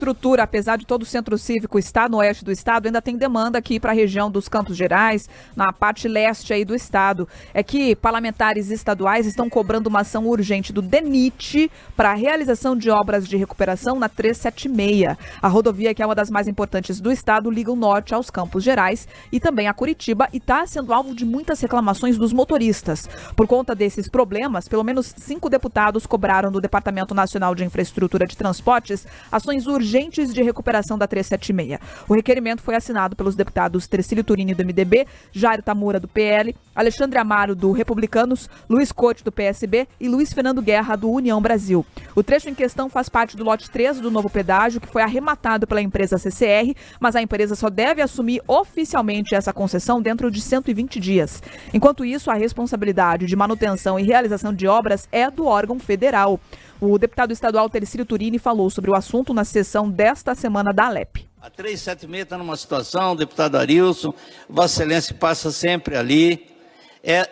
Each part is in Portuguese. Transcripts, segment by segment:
Estrutura, apesar de todo o centro cívico estar no oeste do estado, ainda tem demanda aqui para a região dos Campos Gerais, na parte leste aí do estado. É que parlamentares estaduais estão cobrando uma ação urgente do DENIT para a realização de obras de recuperação na 376. A rodovia, que é uma das mais importantes do estado, liga o norte aos Campos Gerais e também a Curitiba e está sendo alvo de muitas reclamações dos motoristas. Por conta desses problemas, pelo menos 5 deputados cobraram do Departamento Nacional de Infraestrutura de Transportes ações urgentes de recuperação da 376. O requerimento foi assinado pelos deputados Tercílio Turini, do MDB, Jairo Tamura, do PL, Alexandre Amaro, do Republicanos, Luiz Cote, do PSB e Luiz Fernando Guerra, do União Brasil. O trecho em questão faz parte do lote 3 do novo pedágio, que foi arrematado pela empresa CCR, mas a empresa só deve assumir oficialmente essa concessão dentro de 120 dias. Enquanto isso, a responsabilidade de manutenção e realização de obras é do órgão federal. O deputado estadual Tercílio Turini falou sobre o assunto na sessão desta semana da Alep. A 376 está numa situação, deputado Arilson, Vossa Excelência passa sempre ali.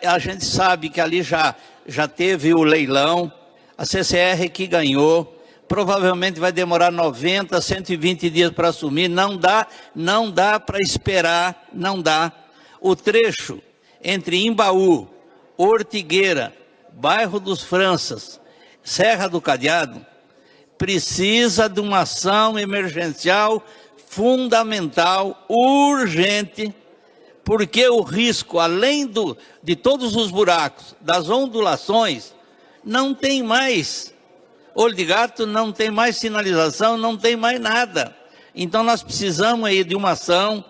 A gente sabe que ali já teve o leilão, a CCR que ganhou, provavelmente vai demorar 90, 120 dias para assumir, não dá para esperar, não dá. O trecho entre Imbaú, Ortigueira, Bairro dos Franças, Serra do Cadeado, precisa de uma ação emergencial fundamental, urgente, porque o risco, além de todos os buracos, das ondulações, não tem mais olho de gato, não tem mais sinalização, não tem mais nada. Então nós precisamos aí de uma ação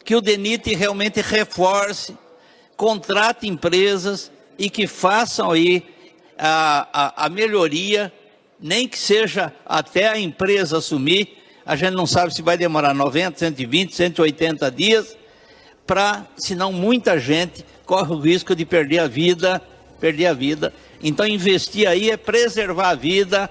que o DENIT realmente reforce, contrate empresas e que façam aí a melhoria, nem que seja até a empresa assumir. A gente não sabe se vai demorar 90, 120, 180 dias, senão muita gente corre o risco de perder a vida. Então investir aí é preservar a vida.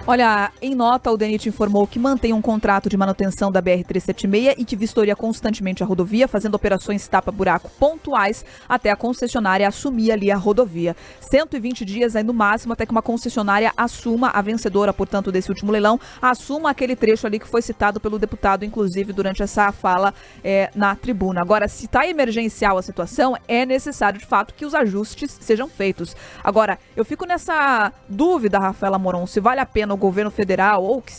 Olha, em nota, o DENIT informou que mantém um contrato de manutenção da BR-376 e que vistoria constantemente a rodovia, fazendo operações tapa-buraco pontuais até a concessionária assumir ali a rodovia. 120 dias aí no máximo até que uma concessionária assuma, a vencedora, portanto, desse último leilão, assuma aquele trecho ali que foi citado pelo deputado, inclusive, durante essa fala na tribuna. Agora, se está emergencial a situação, é necessário, de fato, que os ajustes sejam feitos. Agora, eu fico nessa dúvida, Rafaela Moron, se vale a pena o governo federal, ou que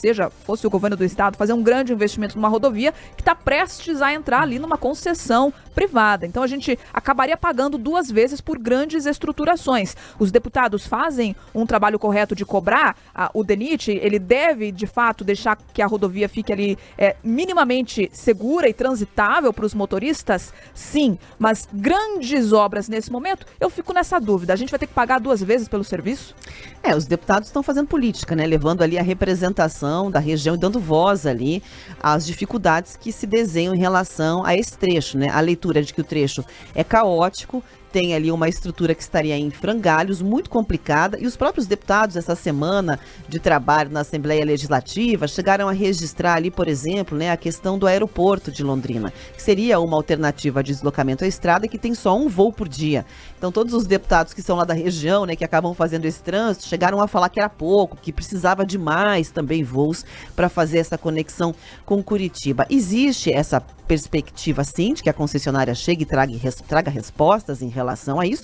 fosse o governo do estado, fazer um grande investimento numa rodovia que está prestes a entrar ali numa concessão privada. Então a gente acabaria pagando 2 vezes por grandes estruturações. Os deputados fazem um trabalho correto de cobrar. O DENIT, ele deve, de fato, deixar que a rodovia fique ali minimamente segura e transitável para os motoristas? Sim, mas grandes obras nesse momento, eu fico nessa dúvida. A gente vai ter que pagar 2 vezes pelo serviço? Os deputados estão fazendo política, né? Levando ali a representação da região e dando voz ali às dificuldades que se desenham em relação a esse trecho, né? A leitura de que o trecho é caótico, tem ali uma estrutura que estaria em frangalhos, muito complicada, e os próprios deputados, essa semana de trabalho na Assembleia Legislativa, chegaram a registrar ali, por exemplo, né, a questão do aeroporto de Londrina, que seria uma alternativa de deslocamento à estrada e que tem só um voo por dia. Então todos os deputados que são lá da região, né, que acabam fazendo esse trânsito, chegaram a falar que era pouco, que precisava de mais também voos para fazer essa conexão com Curitiba. Existe essa perspectiva, sim, de que a concessionária chegue e traga respostas em relação a isso,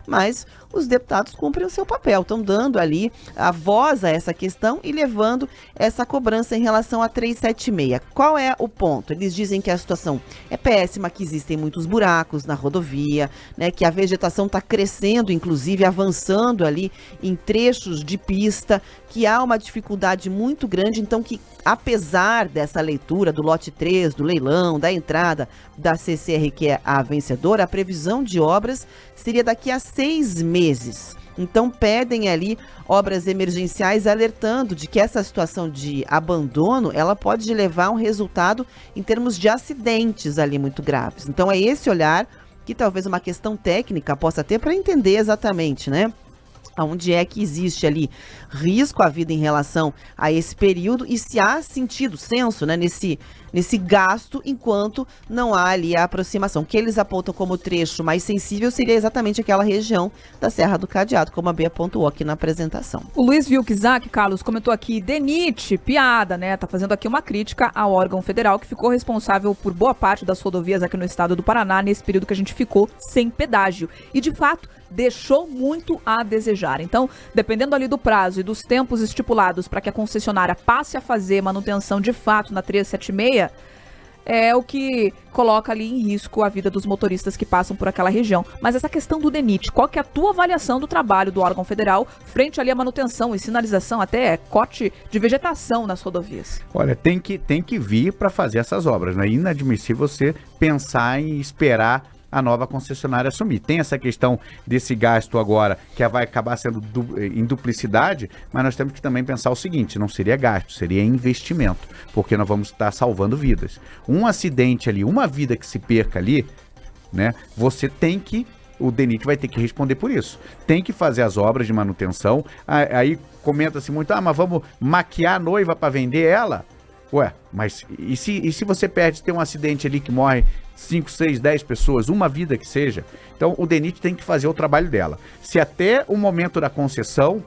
mas os deputados cumprem o seu papel, estão dando ali a voz a essa questão e levando essa cobrança em relação a 376. Qual é o ponto? Eles dizem que a situação é péssima, que existem muitos buracos na rodovia, né, que a vegetação está crescendo, inclusive avançando ali em trechos de pista, que há uma dificuldade muito grande, então que apesar dessa leitura do lote 3, do leilão, da entrada da CCR, que é a vencedora, a previsão de obras seria daqui a 6 meses. Então pedem ali obras emergenciais, alertando de que essa situação de abandono, ela pode levar a um resultado em termos de acidentes ali muito graves. Então é esse olhar que talvez uma questão técnica possa ter para entender exatamente, né? Onde é que existe ali risco à vida em relação a esse período e se há sentido, senso, né, nesse gasto enquanto não há ali a aproximação. O que eles apontam como trecho mais sensível seria exatamente aquela região da Serra do Cadeado, como a Bia pontuou aqui na apresentação. O Luiz Vilkzak, Carlos, comentou aqui, DENIT, piada, né? Tá fazendo aqui uma crítica ao órgão federal que ficou responsável por boa parte das rodovias aqui no estado do Paraná nesse período que a gente ficou sem pedágio. E, de fato, deixou muito a desejar. Então, dependendo ali do prazo e dos tempos estipulados para que a concessionária passe a fazer manutenção de fato na 376, é o que coloca ali em risco a vida dos motoristas que passam por aquela região. Mas essa questão do DENIT, qual que é a tua avaliação do trabalho do órgão federal frente ali à manutenção e sinalização, até corte de vegetação nas rodovias? Olha, tem que vir para fazer essas obras, né? É inadmissível você pensar em esperar a nova concessionária assumir. Tem essa questão desse gasto agora, que vai acabar sendo em duplicidade, mas nós temos que também pensar o seguinte, não seria gasto, seria investimento, porque nós vamos estar salvando vidas. Um acidente ali, uma vida que se perca ali, né, o DENIT vai ter que responder por isso. Tem que fazer as obras de manutenção, aí comenta-se muito, mas vamos maquiar a noiva para vender ela? Ué, mas e se você tem um acidente ali que morre 5, 6, 10 pessoas, uma vida que seja? Então o DENIT tem que fazer o trabalho dela. Se até o momento da concessão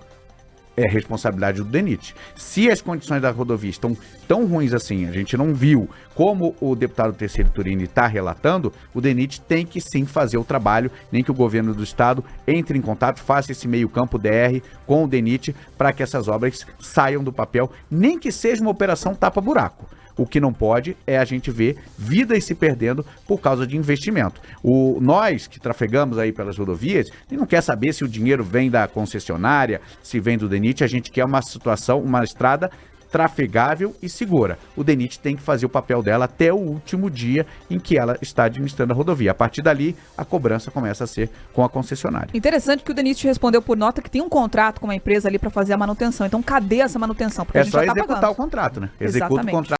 é responsabilidade do DENIT. Se as condições da rodovia estão tão ruins assim, a gente não viu, como o deputado Terceiro Turini está relatando, o DENIT tem que sim fazer o trabalho, nem que o governo do estado entre em contato, faça esse meio campo DR com o DENIT para que essas obras saiam do papel, nem que seja uma operação tapa-buraco. O que não pode é a gente ver vidas se perdendo por causa de investimento. Nós que trafegamos aí pelas rodovias, a gente não quer saber se o dinheiro vem da concessionária, se vem do DENIT, a gente quer uma estrada trafegável e segura. O DENIT tem que fazer o papel dela até o último dia em que ela está administrando a rodovia. A partir dali, a cobrança começa a ser com a concessionária. Interessante que o DENIT respondeu por nota que tem um contrato com uma empresa ali para fazer a manutenção. Então, cadê essa manutenção? Porque a gente só já tá executar pagando o contrato, né? Exatamente. Executa o contrato.